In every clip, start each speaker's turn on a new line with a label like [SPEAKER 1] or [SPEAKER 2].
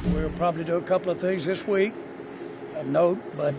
[SPEAKER 1] We'll probably do a couple of things this week of note, but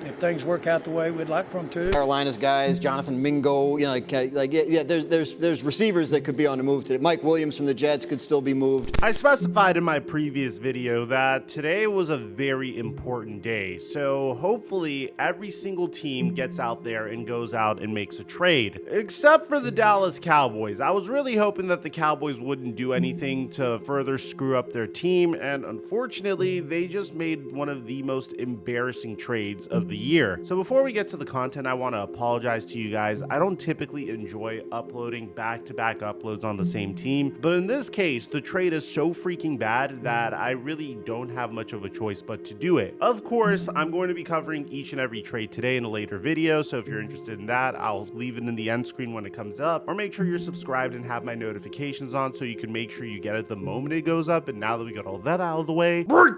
[SPEAKER 1] if things work out the way we'd like for them to.
[SPEAKER 2] Carolina's guys, Jonathan Mingo, there's receivers that could be on the move today. Mike Williams from the Jets could still be moved.
[SPEAKER 3] I specified in my previous video that today was a very important day, so hopefully every single team gets out there and goes out and makes a trade, except for the Dallas Cowboys. I was really hoping that the Cowboys wouldn't do anything to further screw up their team, and unfortunately, they just made one of the most embarrassing trades of the year. So before we get to the content, I want to apologize to you guys. I don't typically enjoy uploading back-to-back uploads on the same team, but in this case, the trade is so freaking bad that I really don't have much of a choice but to do it. Of course, I'm going to be covering each and every trade today in a later video, so if you're interested in that, I'll leave it in the end screen when it comes up, or make sure you're subscribed and have my notifications on so you can make sure you get it the moment it goes up. And now that we got all that out of the way, break!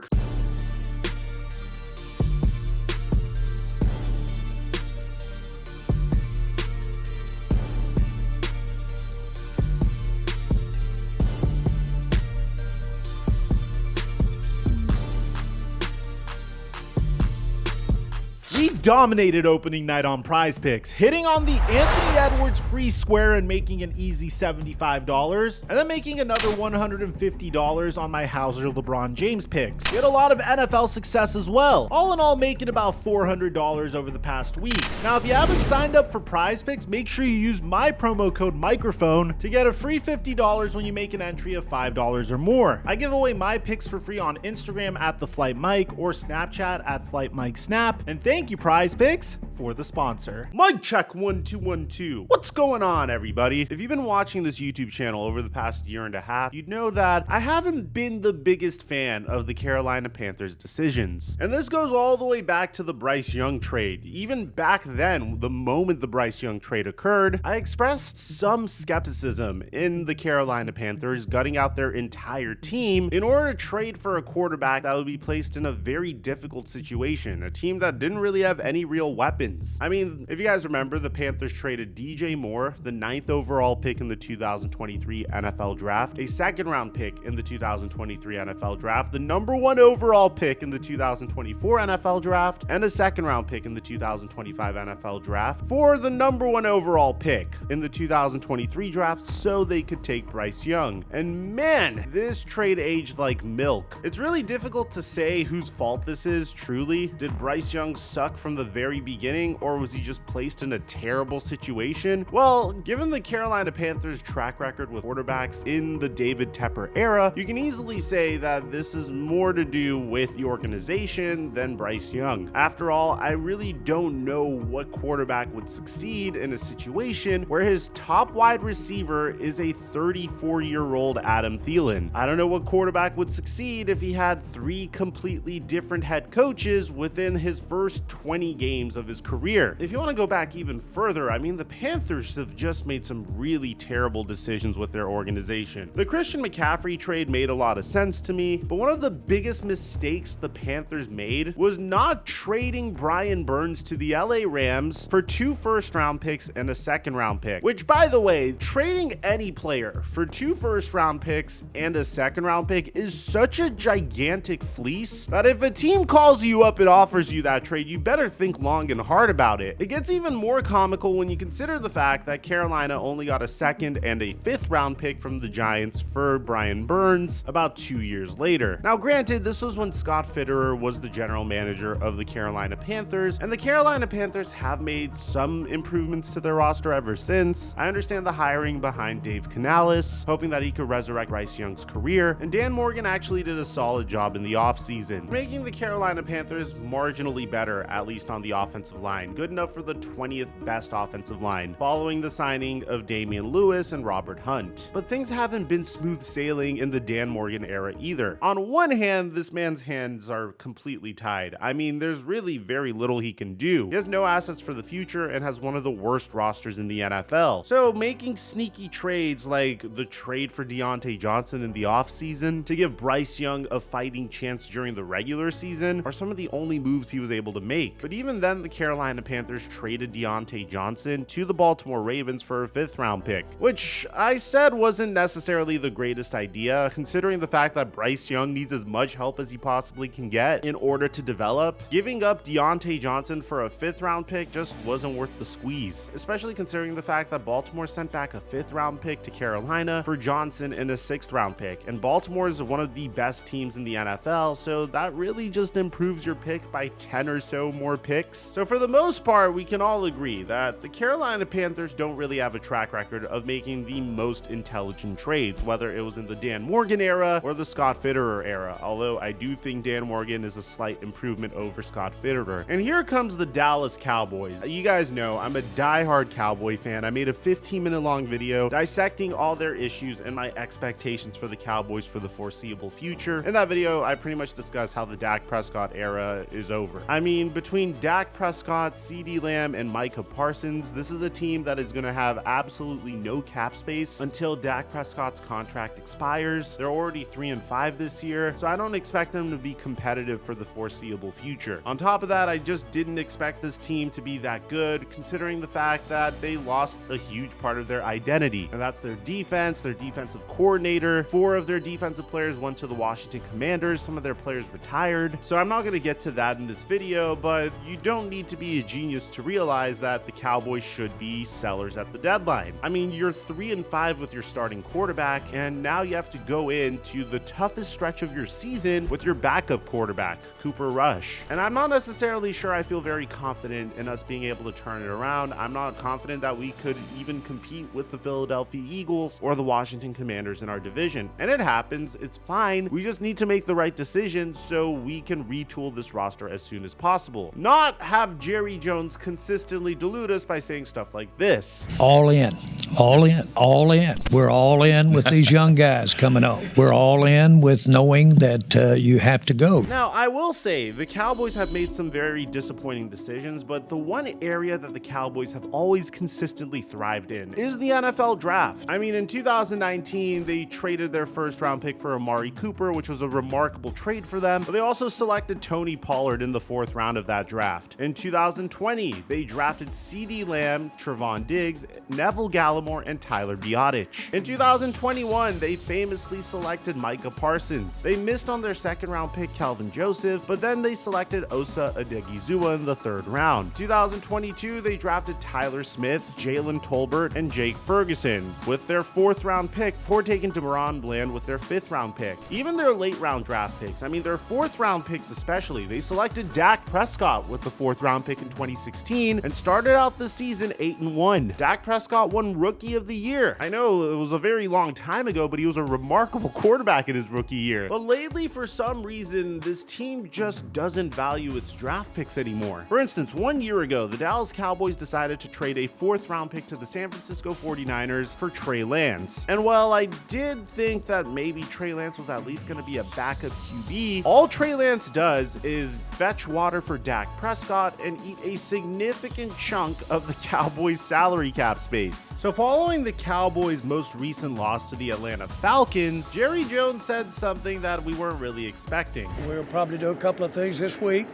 [SPEAKER 3] We dominated opening night on Prize Picks, hitting on the Anthony Edwards free square and making an easy $75, and then making another $150 on my Hauser LeBron James picks. We had a lot of NFL success as well, all in all making about $400 over the past week. Now, if you haven't signed up for Prize Picks, make sure you use my promo code Mikerophone to get a free $50 when you make an entry of $5 or more. I give away my picks for free on Instagram at @TheFlightMike or Snapchat at FlightMikeSnap, and thank you Prize Picks for the sponsor. Mic check 1 2 1 2. What's going on, everybody? If you've been watching this YouTube channel over the past year and a half, you'd know that I haven't been the biggest fan of the Carolina Panthers decisions. And this goes all the way back to the Bryce Young trade. Even back then, the moment the Bryce Young trade occurred, I expressed some skepticism in the Carolina Panthers gutting out their entire team in order to trade for a quarterback that would be placed in a very difficult situation, a team that didn't really have any real weapons. I mean, if you guys remember, the Panthers traded DJ Moore, the 9th overall pick in the 2023 NFL draft, a second round pick in the 2023 NFL draft, the #1 overall pick in the 2024 NFL draft, and a second round pick in the 2025 NFL draft for the #1 overall pick in the 2023 draft so they could take Bryce Young. And man, this trade aged like milk. It's really difficult to say whose fault this is, truly. Did Bryce Young suck from the very beginning, or was he just placed in a terrible situation? Well, given the Carolina Panthers' track record with quarterbacks in the David Tepper era, you can easily say that this is more to do with the organization than Bryce Young. After all, I really don't know what quarterback would succeed in a situation where his top wide receiver is a 34-year-old Adam Thielen. I don't know what quarterback would succeed if he had 3 completely different head coaches within his first 20 games of his career. If you want to go back even further, I mean, the Panthers have just made some really terrible decisions with their organization. The Christian McCaffrey trade made a lot of sense to me, but one of the biggest mistakes the Panthers made was not trading Brian Burns to the LA Rams for 2 first-round picks and a second-round pick, which, by the way, trading any player for 2 first-round picks and a second-round pick is such a gigantic fleece that if a team calls you up and offers you that trade, you better think long and hard about it. It gets even more comical when you consider the fact that Carolina only got a 2nd and a 5th round pick from the Giants for Brian Burns about 2 years later. Now, granted, this was when Scott Fitterer was the general manager of the Carolina Panthers, and the Carolina Panthers have made some improvements to their roster ever since. I understand the hiring behind Dave Canales, hoping that he could resurrect Bryce Young's career, and Dan Morgan actually did a solid job in the offseason, making the Carolina Panthers marginally better, at least on the offensive line, good enough for the 20th best offensive line, following the signing of Damian Lewis and Robert Hunt. But things haven't been smooth sailing in the Dan Morgan era either. On one hand, this man's hands are completely tied. I mean, there's really very little he can do. He has no assets for the future and has one of the worst rosters in the NFL. So making sneaky trades like the trade for Deontay Johnson in the offseason to give Bryce Young a fighting chance during the regular season are some of the only moves he was able to make. but even then the Carolina Panthers traded Deontay Johnson to the Baltimore Ravens for a 5th round pick, which I said wasn't necessarily the greatest idea, considering the fact that Bryce Young needs as much help as he possibly can get in order to develop. Giving up Deontay Johnson for a 5th round pick just wasn't worth the squeeze, especially considering the fact that Baltimore sent back a 5th round pick to Carolina for Johnson and a 6th round pick, and Baltimore is one of the best teams in the NFL, so that really just improves your pick by 10 or so more picks. So for the most part, we can all agree that the Carolina Panthers don't really have a track record of making the most intelligent trades, whether it was in the Dan Morgan era or the Scott Fitterer era, although I do think Dan Morgan is a slight improvement over Scott Fitterer. And here comes the Dallas Cowboys. You guys know I'm a diehard Cowboy fan. I made a 15-minute long video dissecting all their issues and my expectations for the Cowboys for the foreseeable future. In that video, I pretty much discussed how the Dak Prescott era is over. I mean, between Dak Prescott, CeeDee Lamb, and Micah Parsons, this is a team that is going to have absolutely no cap space until Dak Prescott's contract expires. They're already 3-5 this year, so I don't expect them to be competitive for the foreseeable future. On top of that, I just didn't expect this team to be that good, considering the fact that they lost a huge part of their identity, and that's their defense, their defensive coordinator. 4 of their defensive players went to the Washington Commanders. Some of their players retired. So I'm not going to get to that in this video, but you don't need to be a genius to realize that the Cowboys should be sellers at the deadline. I mean, you're 3-5 with your starting quarterback, and now you have to go into the toughest stretch of your season with your backup quarterback, Cooper Rush. And I'm not necessarily sure I feel very confident in us being able to turn it around. I'm not confident that we could even compete with the Philadelphia Eagles or the Washington Commanders in our division. And it happens, it's fine. We just need to make the right decision so we can retool this roster as soon as possible. Not have Jerry Jones consistently delude us by saying stuff like this.
[SPEAKER 4] All in, all in, all in. We're all in with these young guys coming up. We're all in with knowing that you have to go.
[SPEAKER 3] Now, I will say the Cowboys have made some very disappointing decisions, but the one area that the Cowboys have always consistently thrived in is the NFL draft. I mean, in 2019, they traded their 1st round pick for Amari Cooper, which was a remarkable trade for them, but they also selected Tony Pollard in the 4th round of that draft. In 2020, they drafted CeeDee Lamb, Trevon Diggs, Neville Gallimore, and Tyler Biadasz. In 2021, they famously selected Micah Parsons. They missed on their 2nd round pick, Kelvin Joseph, but then they selected Osa Odighizuwa in the 3rd round. 2022, they drafted Tyler Smith, Jalen Tolbert, and Jake Ferguson with their 4th round pick before taking DeMaron Bland with their 5th round pick. Even their late round draft picks, I mean their 4th round picks especially, they selected Dak Prescott with the 4th round pick in 2016 and started out the season 8-1. Dak Prescott won Rookie of the Year. I know it was a very long time ago, but he was a remarkable quarterback in his rookie year. But lately, for some reason, this team just doesn't value its draft picks anymore. For instance, 1 year ago, the Dallas Cowboys decided to trade a 4th round pick to the San Francisco 49ers for Trey Lance. And while I did think that maybe Trey Lance was at least going to be a backup QB, all Trey Lance does is fetch water for Dak Prescott and eat a significant chunk of the Cowboys' salary cap space. So following the Cowboys' most recent loss to the Atlanta Falcons, Jerry Jones said something that we weren't really expecting.
[SPEAKER 1] We'll probably do a couple of things this week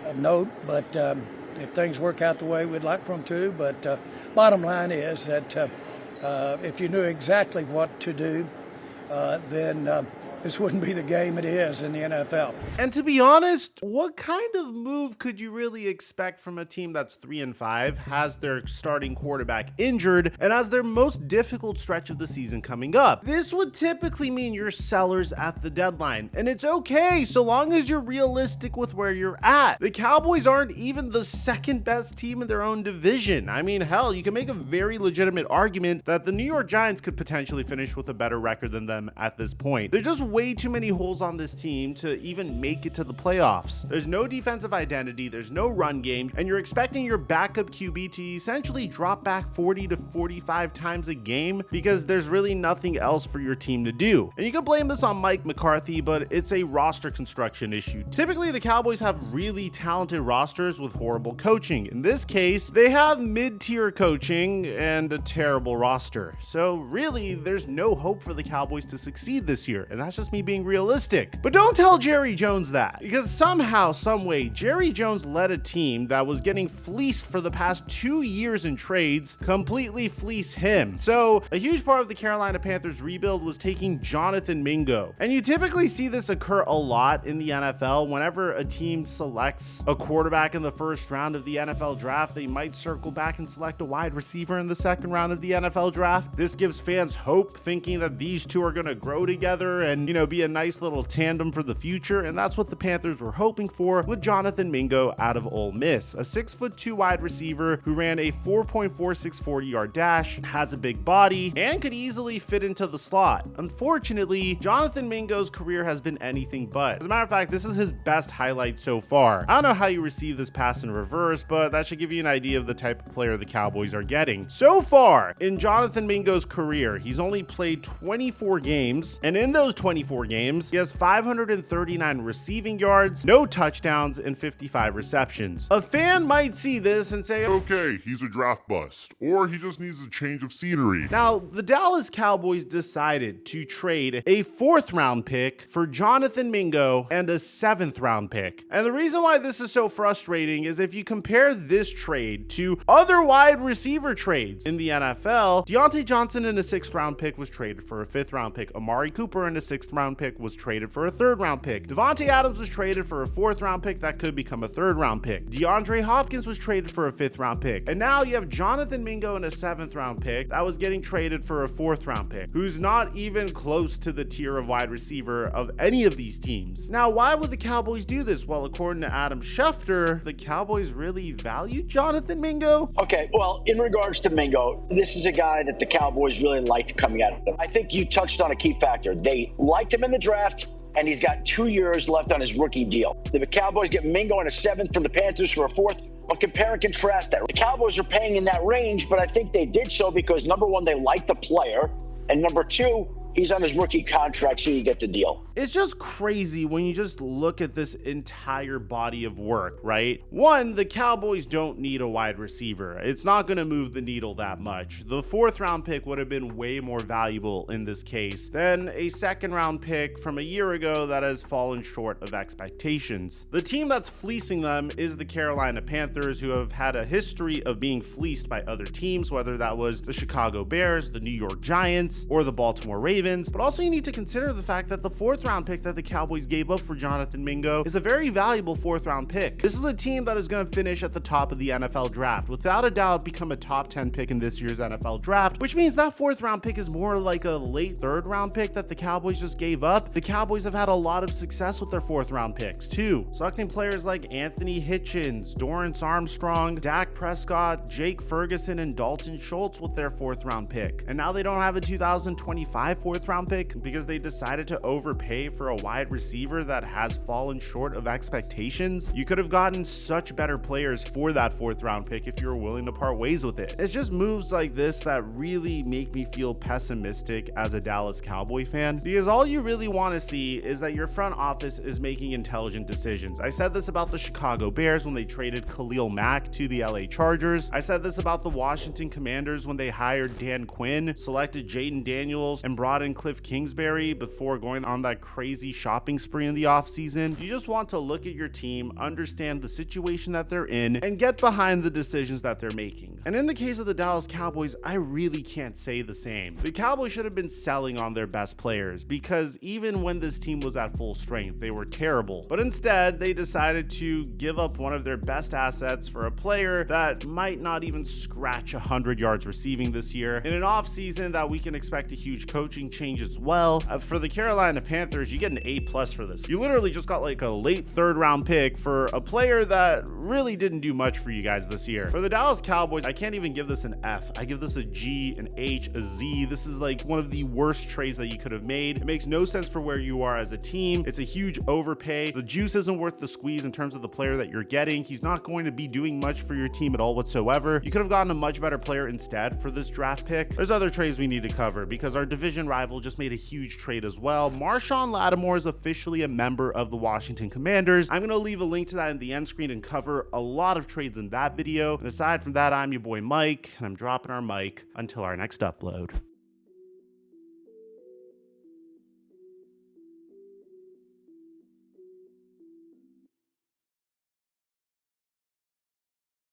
[SPEAKER 1] of note, but if things work out the way we'd like for them to. But bottom line is that if you knew exactly what to do, then this wouldn't be the game it is in the NFL.
[SPEAKER 3] And to be honest, what kind of move could you really expect from a team that's 3-5, has their starting quarterback injured, and has their most difficult stretch of the season coming up? This would typically mean you're sellers at the deadline, and it's okay so long as you're realistic with where you're at. The Cowboys aren't even the 2nd best team in their own division. I mean, hell, you can make a very legitimate argument that the New York Giants could potentially finish with a better record than them at this point. They're just way too many holes on this team to even make it to the playoffs. There's no defensive identity, there's no run game, and you're expecting your backup QB to essentially drop back 40 to 45 times a game because there's really nothing else for your team to do. And you can blame this on Mike McCarthy, but it's a roster construction issue. Typically, the Cowboys have really talented rosters with horrible coaching. In this case, they have mid-tier coaching and a terrible roster. So really, there's no hope for the Cowboys to succeed this year, and that's just just me being realistic. But don't tell Jerry Jones that, because somehow, someway, Jerry Jones led a team that was getting fleeced for the past 2 years in trades completely fleece him. So a huge part of the Carolina Panthers rebuild was taking Jonathan Mingo. And you typically see this occur a lot in the NFL. Whenever a team selects a quarterback in the first round of the NFL draft, they might circle back and select a wide receiver in the second round of the NFL draft. This gives fans hope, thinking that these two are going to grow together and, be a nice little tandem for the future. And that's what the Panthers were hoping for with Jonathan Mingo out of Ole Miss, a 6'2" wide receiver who ran a 4.46 40-yard dash, has a big body, and could easily fit into the slot. Unfortunately, Jonathan Mingo's career has been anything but. As a matter of fact, this is his best highlight so far. I don't know how you receive this pass in reverse, but that should give you an idea of the type of player the Cowboys are getting. So far, in Jonathan Mingo's career, he's only played 24 games, and in those 24 games, he has 539 receiving yards, no touchdowns, and 55 receptions. A fan might see this and say,
[SPEAKER 5] okay, he's a draft bust, or he just needs a change of scenery.
[SPEAKER 3] Now, the Dallas Cowboys decided to trade a 4th round pick for Jonathan Mingo and a 7th round pick. And the reason why this is so frustrating is if you compare this trade to other wide receiver trades in the NFL, Deontay Johnson in a 6th round pick was traded for a 5th round pick. Amari Cooper in a 6th round pick was traded for a 3rd round pick. Devontae Adams was traded for a 4th round pick that could become a 3rd round pick. DeAndre Hopkins was traded for a 5th round pick. And now you have Jonathan Mingo in a 7th round pick that was getting traded for a 4th round pick, who's not even close to the tier of wide receiver of any of these teams. Now, why would the Cowboys do this? Well, according to Adam Schefter, the Cowboys really value Jonathan Mingo.
[SPEAKER 6] Okay, well, in regards to Mingo, this is a guy that the Cowboys really liked coming out of him. I think you touched on a key factor. They liked him in the draft, and he's got 2 years left on his rookie deal. The Cowboys get Mingo in a 7th from the Panthers for a 4th. But compare and contrast that. The Cowboys are paying in that range, but I think they did so because, number one, they like the player, and number two, he's on his rookie contract, so you get the deal.
[SPEAKER 3] It's just crazy when you just look at this entire body of work, right? One, the Cowboys don't need a wide receiver. It's not going to move the needle that much. The 4th round pick would have been way more valuable in this case than a 2nd round pick from a year ago that has fallen short of expectations. The team that's fleecing them is the Carolina Panthers, who have had a history of being fleeced by other teams, whether that was the Chicago Bears, the New York Giants, or the Baltimore Ravens. But also you need to consider the fact that the 4th round pick that the Cowboys gave up for Jonathan Mingo is a very valuable 4th round pick. This is a team that is going to finish at the top of the NFL draft, without a doubt become a top 10 pick in this year's NFL draft, which means that 4th round pick is more like a late 3rd round pick that the Cowboys just gave up. The Cowboys have had a lot of success with their 4th round picks too, selecting players like Anthony Hitchens, Dorrance Armstrong, Dak Prescott, Jake Ferguson, and Dalton Schultz with their 4th round pick. And now they don't have a 2025 4th round pick because they decided to overpay for a wide receiver that has fallen short of expectations. You could have gotten such better players for that 4th round pick if you were willing to part ways with it. It's just moves like this that really make me feel pessimistic as a Dallas Cowboy fan, because all you really want to see is that your front office is making intelligent decisions. I said this about the Chicago Bears when they traded Khalil Mack to the LA Chargers. I said this about the Washington Commanders when they hired Dan Quinn, selected Jaden Daniels, and brought in Cliff Kingsbury before going on that crazy shopping spree in the offseason. You just want to look at your team, understand the situation that they're in, and get behind the decisions that they're making. And in the case of the Dallas Cowboys, I really can't say the same. The Cowboys should have been selling on their best players, because even when this team was at full strength, they were terrible. But instead, they decided to give up one of their best assets for a player that might not even scratch 100 yards receiving this year, in an offseason that we can expect a huge coaching change as well. For the Carolina Panthers, you get an A+ for this. You literally just got like a late 3rd round pick for a player that really didn't do much for you guys this year. For the Dallas Cowboys, I can't even give this an F. I give this a G, an H, a Z. This is like one of the worst trades that you could have made. It makes no sense for where you are as a team. It's a huge overpay. The juice isn't worth the squeeze in terms of the player that you're getting. He's not going to be doing much for your team at all whatsoever. You could have gotten a much better player instead for this draft pick. There's other trades we need to cover because our division rival just made a huge trade as well. Marshawn Lattimore is officially a member of the Washington Commanders. I'm going to leave a link to that in the end screen and cover a lot of trades in that video. And aside from that, I'm your boy Mike, and I'm dropping our mic until our next upload.